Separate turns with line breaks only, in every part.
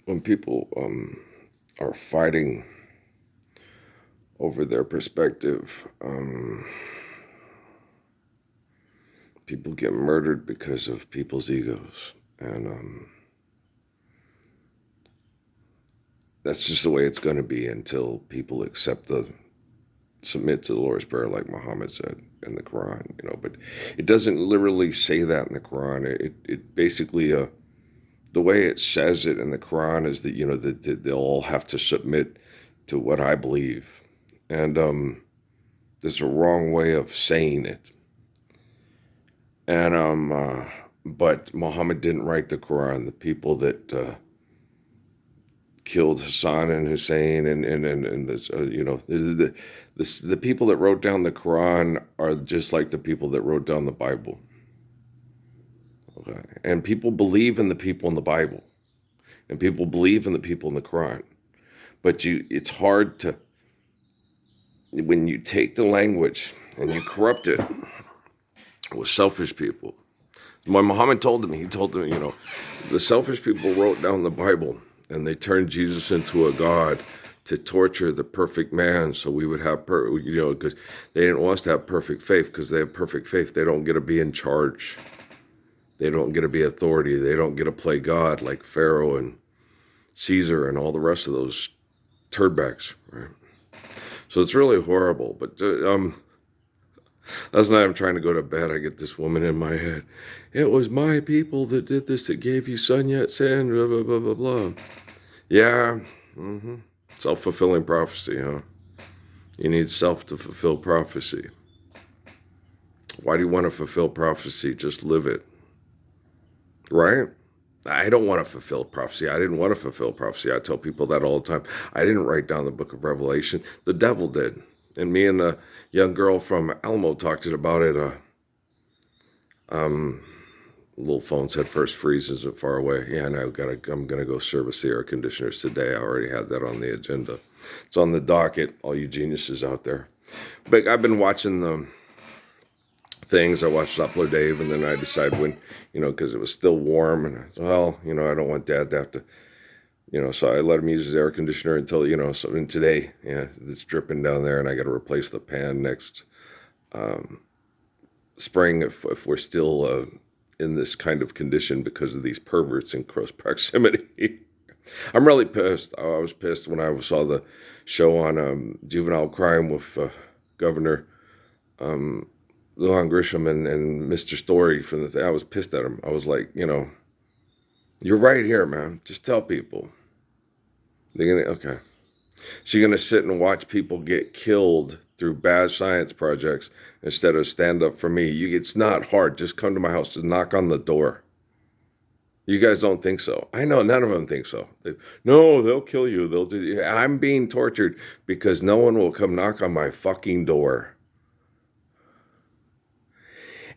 when people are fighting over their perspective, people get murdered because of people's egos. And that's just the way it's going to be until people submit to the Lord's Prayer, like Muhammad said in the Quran, But it doesn't literally say that in the Quran. It basically, the way it says it in the Quran is that, that they'll all have to submit to what I believe. And there's a wrong way of saying it. And but Muhammad didn't write the Quran. The people that killed Hassan and Hussein and this, the people that wrote down the Quran are just like the people that wrote down the Bible. Okay, and people believe in the people in the Bible, and people believe in the people in the Quran, but it's hard to, when you take the language and you corrupt it with selfish people. When Muhammad told them, the selfish people wrote down the Bible and they turned Jesus into a god to torture the perfect man, so we would have, because they didn't want us to have perfect faith, because they have perfect faith. They don't get to be in charge. They don't get to be authority. They don't get to play God like Pharaoh and Caesar and all the rest of those turdbacks, right? So it's really horrible. But last night I'm trying to go to bed. I get this woman in my head. It was my people that did this, that gave you Sun Yat-sen, blah, blah, blah, blah, blah. Yeah, self-fulfilling prophecy, huh? You need self to fulfill prophecy. Why do you want to fulfill prophecy? Just live it, right? I don't want to fulfill prophecy. I didn't want to fulfill prophecy. I tell people that all the time. I didn't write down the book of Revelation. The devil did. And me and a young girl from Alamo talked about it. Little phone said first freezes it far away. Yeah, and I'm gonna go service the air conditioners today. I already had that on the agenda. It's on the docket, all you geniuses out there. But I've been watching the things. I watched Upload Dave, and then I decided when, because it was still warm, and I thought, well, I don't want Dad to have to, so I let him use his air conditioner until, so then today, it's dripping down there, and I got to replace the pan next spring if we're still in this kind of condition because of these perverts in close proximity. I'm really pissed. I was pissed when I saw the show on juvenile crime with Governor Lujan Grisham and Mr. Story from the thing. I was pissed at him. I was like, you're right here, man. Just tell people. Okay. So you're going to sit and watch people get killed through bad science projects instead of stand up for me. It's not hard. Just come to my house. Just knock on the door. You guys don't think so. I know none of them think so. No, they'll kill you. They'll do. I'm being tortured because no one will come knock on my fucking door.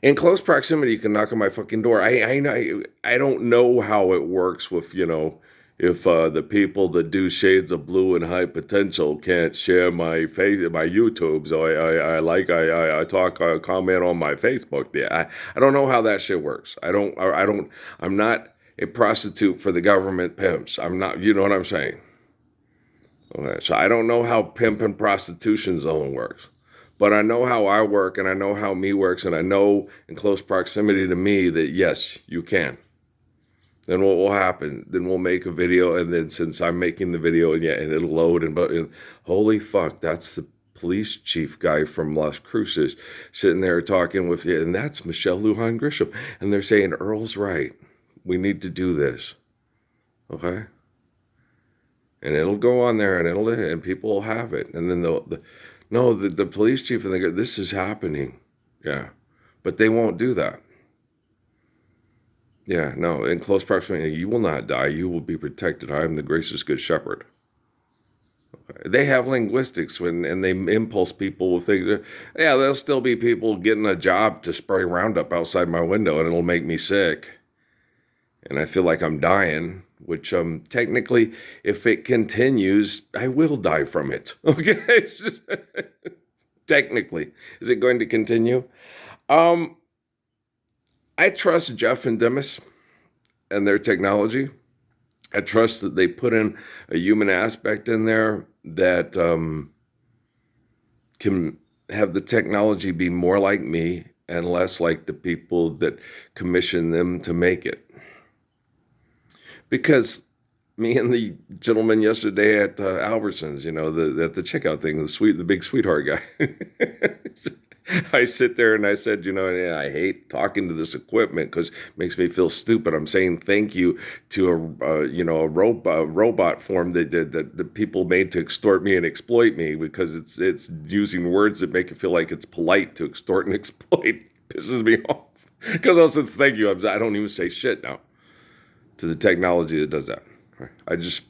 In close proximity, you can knock on my fucking door. I don't know how it works with, if the people that do Shades of Blue and High Potential can't share my YouTube, so I comment on my Facebook. Yeah, I don't know how that shit works. I'm not a prostitute for the government pimps. I'm not, you know what I'm saying? Okay, so I don't know how pimp and prostitution zone works. But I know how I work, and I know how me works, and I know in close proximity to me that, yes, you can. Then what will happen? Then we'll make a video, and then since I'm making the video, and it'll load, and holy fuck, that's the police chief guy from Las Cruces sitting there talking with you, and that's Michelle Lujan Grisham, and they're saying, Earl's right. We need to do this. Okay? And it'll go on there, and people will have it, and then the police chief, and they go, this is happening. Yeah. But they won't do that. Yeah, no, in close proximity, you will not die. You will be protected. I am the gracious good shepherd. Okay. They have linguistics and they impulse people with things. Yeah, there'll still be people getting a job to spray Roundup outside my window, and it'll make me sick. And I feel like I'm dying, which technically, if it continues, I will die from it. Okay? Technically. Is it going to continue? I trust Jeff and Demis and their technology. I trust that they put in a human aspect in there that can have the technology be more like me and less like the people that commission them to make it. Because me and the gentleman yesterday at Albertsons, at the checkout thing, the big sweetheart guy. I sit there and I said, yeah, I hate talking to this equipment because it makes me feel stupid. I'm saying thank you to a robot form that people made to extort me and exploit me, because it's using words that make it feel like it's polite to extort and exploit. Pisses me off because I said thank you. I don't even say shit now to the technology that does that. I just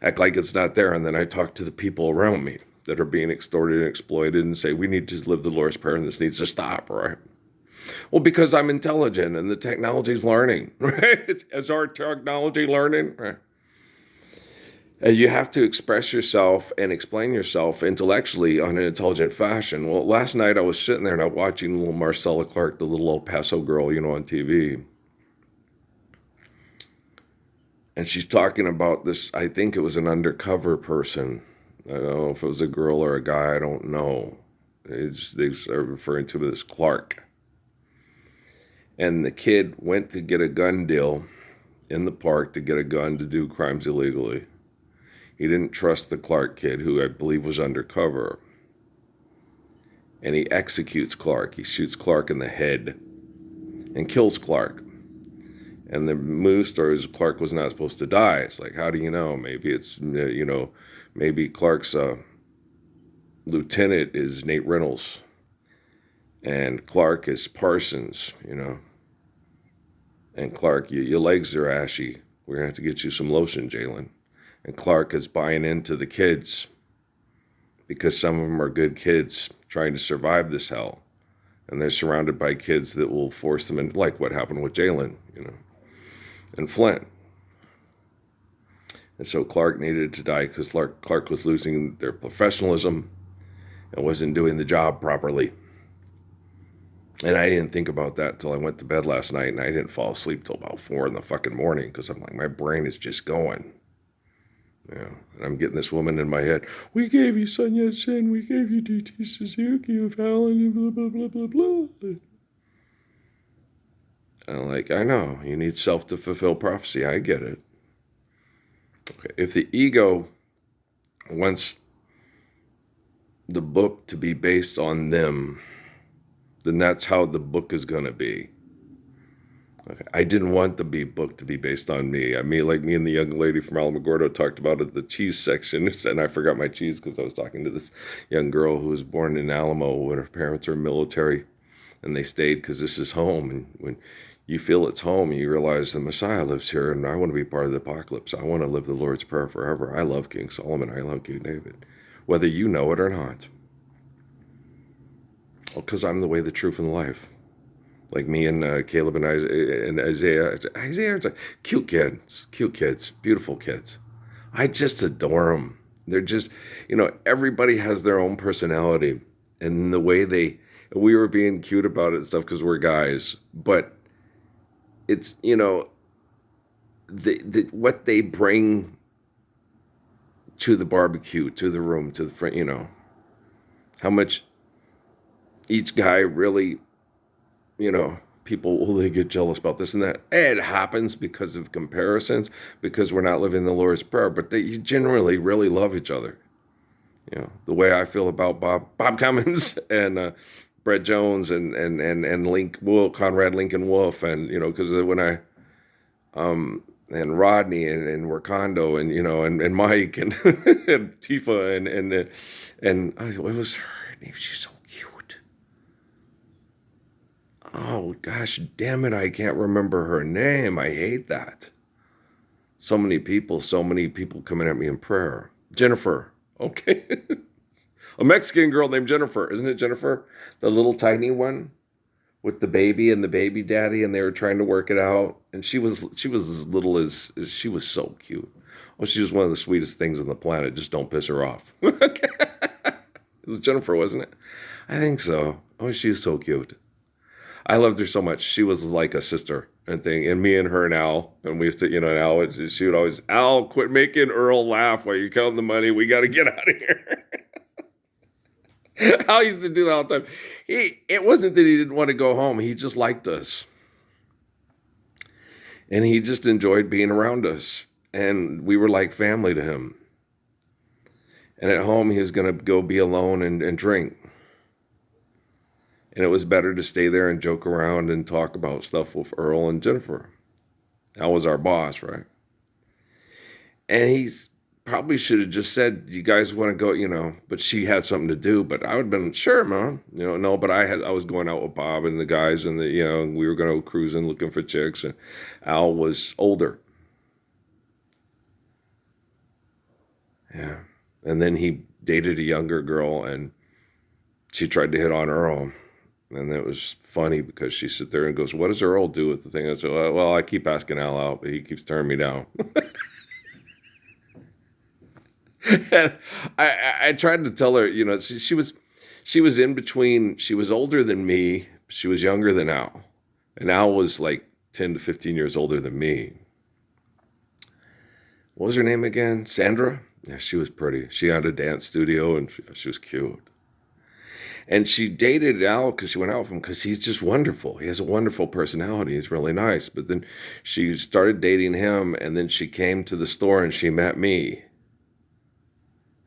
act like it's not there, and then I talk to the people around me that are being extorted and exploited and say, we need to live the Lord's Prayer and this needs to stop, right? Well, because I'm intelligent and the technology's learning, right? Is our technology learning? Right? And you have to express yourself and explain yourself intellectually on an intelligent fashion. Well, last night I was sitting there and I was watching little Marcella Clark, the little El Paso girl, on TV. And she's talking about this, I think it was an undercover person. I don't know if it was a girl or a guy, I don't know. They are referring to it as Clark. And the kid went to get a gun deal in the park to get a gun to do crimes illegally. He didn't trust the Clark kid, who I believe was undercover. And he executes Clark. He shoots Clark in the head and kills Clark. And the movie story is Clark was not supposed to die. It's like, how do you know? Maybe it's, maybe Clark's lieutenant is Nate Reynolds. And Clark is Parsons, And Clark, your legs are ashy. We're going to have to get you some lotion, Jalen. And Clark is buying into the kids because some of them are good kids trying to survive this hell. And they're surrounded by kids that will force them in, like what happened with Jalen, and Flint. And so Clark needed to die because Clark was losing their professionalism and wasn't doing the job properly. And I didn't think about that till I went to bed last night, and I didn't fall asleep till about 4 in the fucking morning because I'm like, my brain is just going. And I'm getting this woman in my head. We gave you Sun Yat-sen, we gave you D.T. Suzuki of Allen, and blah, blah, blah, blah, blah. And I'm like, I know, you need self to fulfill prophecy. I get it. Okay. If the ego wants the book to be based on them, then that's how the book is going to be. Okay. I didn't want the book to be based on me. Like me and the young lady from Alamogordo talked about it, the cheese section, and I forgot my cheese because I was talking to this young girl who was born in Alamo when her parents were military, and they stayed because this is home. And when you feel it's home, you realize the Messiah lives here, and I want to be part of the apocalypse. I want to live the Lord's Prayer forever. I love King Solomon. I love King David, whether you know it or not. Because I'm the way, the truth, and the life. Like me and Caleb and Isaiah. Isaiah are cute kids, beautiful kids. I just adore them. They're just, everybody has their own personality. And the way we were being cute about it and stuff because we're guys. But it's, what they bring to the barbecue, to the room, to the front, how much each guy really, people, they get jealous about this and that. It happens because of comparisons, because we're not living the Lord's Prayer, but they generally really love each other. The way I feel about Bob Cummins and Brett Jones and Conrad Lincoln Wolf, and, because when I, and Rodney and Wakando and Mike and, and Tifa and what was her name? She's so cute. Oh, gosh, damn it, I can't remember her name. I hate that. So many people coming at me in prayer. Jennifer, okay. A Mexican girl named Jennifer, isn't it Jennifer? The little tiny one with the baby and the baby daddy, and they were trying to work it out. And she was as little as she was so cute. Oh, she was one of the sweetest things on the planet. Just don't piss her off. It was Jennifer, wasn't it? I think so. Oh, she was so cute. I loved her so much. She was like a sister. and thing, and me and her and Al, and we used to, and Al she would always, Al, quit making Earl laugh while you're counting the money. We got to get out of here. Al used to do that all the time. It wasn't that he didn't want to go home. He just liked us, and he just enjoyed being around us, and we were like family to him. And at home, he was going to go be alone and drink. And it was better to stay there and joke around and talk about stuff with Earl and Jennifer. Al was our boss, right? And he's probably should have just said, you guys want to go, but she had something to do. But I would have been, sure, man. No, but I was going out with Bob and the guys, and we were going to go cruising looking for chicks. And Al was older. Yeah. And then he dated a younger girl, and she tried to hit on Earl. And it was funny because she sit there and goes, what does Earl do with the thing? I said, well, I keep asking Al out, but he keeps turning me down. And I tried to tell her, she was in between. She was older than me. She was younger than Al. And Al was like 10 to 15 years older than me. What was her name again? Sandra? Yeah, she was pretty. She had a dance studio, and she was cute. And she dated Al because she went out with him because he's just wonderful. He has a wonderful personality. He's really nice. But then she started dating him, and then she came to the store and she met me.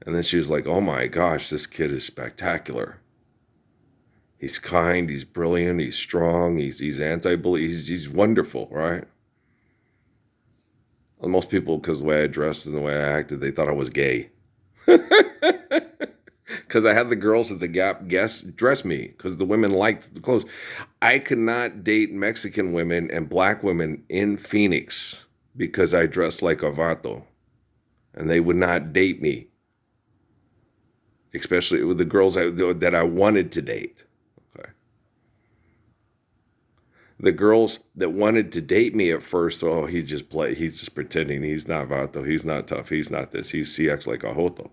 And then she was like, oh my gosh, this kid is spectacular. He's kind, he's brilliant, he's strong, he's anti-bully, he's wonderful, right? And most people, because the way I dressed and the way I acted, they thought I was gay. Because I had the girls at the Gap dress me, because the women liked the clothes. I could not date Mexican women and black women in Phoenix because I dressed like a vato. And they would not date me. Especially with the girls that I wanted to date. Okay. The girls that wanted to date me at first, he's just pretending. He's not vato. He's not tough. He's not this. He acts like a joto.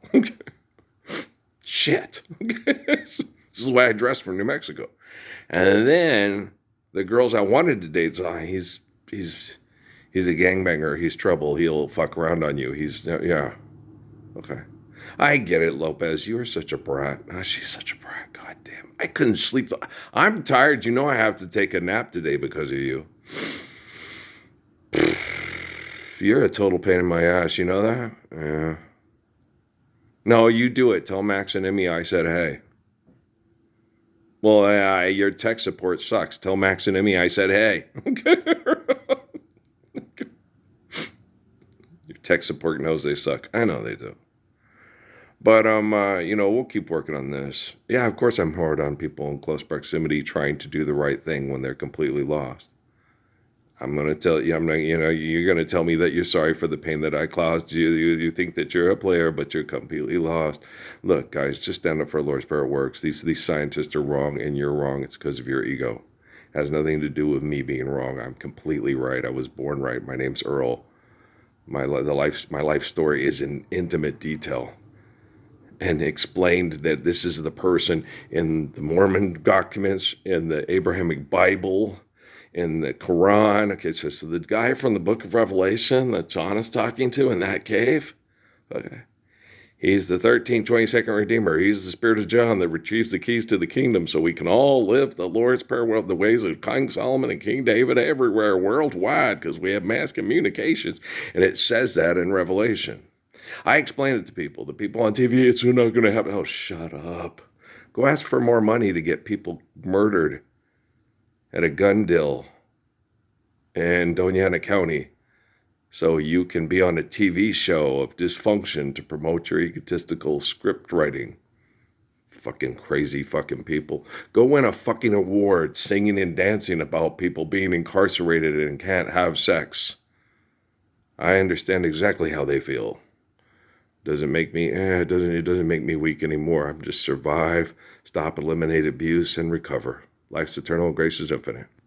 Shit. This is why I dressed from New Mexico. And then the girls I wanted to date, he's a gangbanger. He's trouble. He'll fuck around on you. Yeah. Okay. I get it, Lopez. You are such a brat. Oh, she's such a brat. God damn. I couldn't sleep. I'm tired. I have to take a nap today because of you. You're a total pain in my ass. You know that? Yeah. No, you do it. Tell Max and Emmy I said hey. Well, your tech support sucks. Tell Max and Emmy I said hey. Your tech support knows they suck. I know they do. But, we'll keep working on this. Yeah, of course I'm hard on people in close proximity trying to do the right thing when they're completely lost. I'm going to tell you, you're going to tell me that you're sorry for the pain that I caused you. You think that you're a player, but you're completely lost. Look, guys, just stand up for Lord's Prayer works. These scientists are wrong, and you're wrong. It's because of your ego. It has nothing to do with me being wrong. I'm completely right. I was born right. My name's Earl. My life story is in intimate detail. And explained that this is the person in the Mormon documents, in the Abrahamic Bible, in the Quran. Okay, so the guy from the book of Revelation that John is talking to in that cave, okay, he's the 22nd Redeemer. He's the Spirit of John that retrieves the keys to the kingdom so we can all live the Lord's Prayer world, the ways of King Solomon and King David everywhere, worldwide, because we have mass communications. And it says that in Revelation. I explain it to people. The people on TV, it's not going to happen. Oh, shut up. Go ask for more money to get people murdered at a gun deal in Doña Ana County so you can be on a TV show of dysfunction to promote your egotistical script writing. Fucking crazy fucking people. Go win a fucking award singing and dancing about people being incarcerated and can't have sex. I understand exactly how they feel. Doesn't make me, it doesn't make me weak anymore. I'm just survive, stop, eliminate abuse, and recover. Life's eternal, grace is infinite.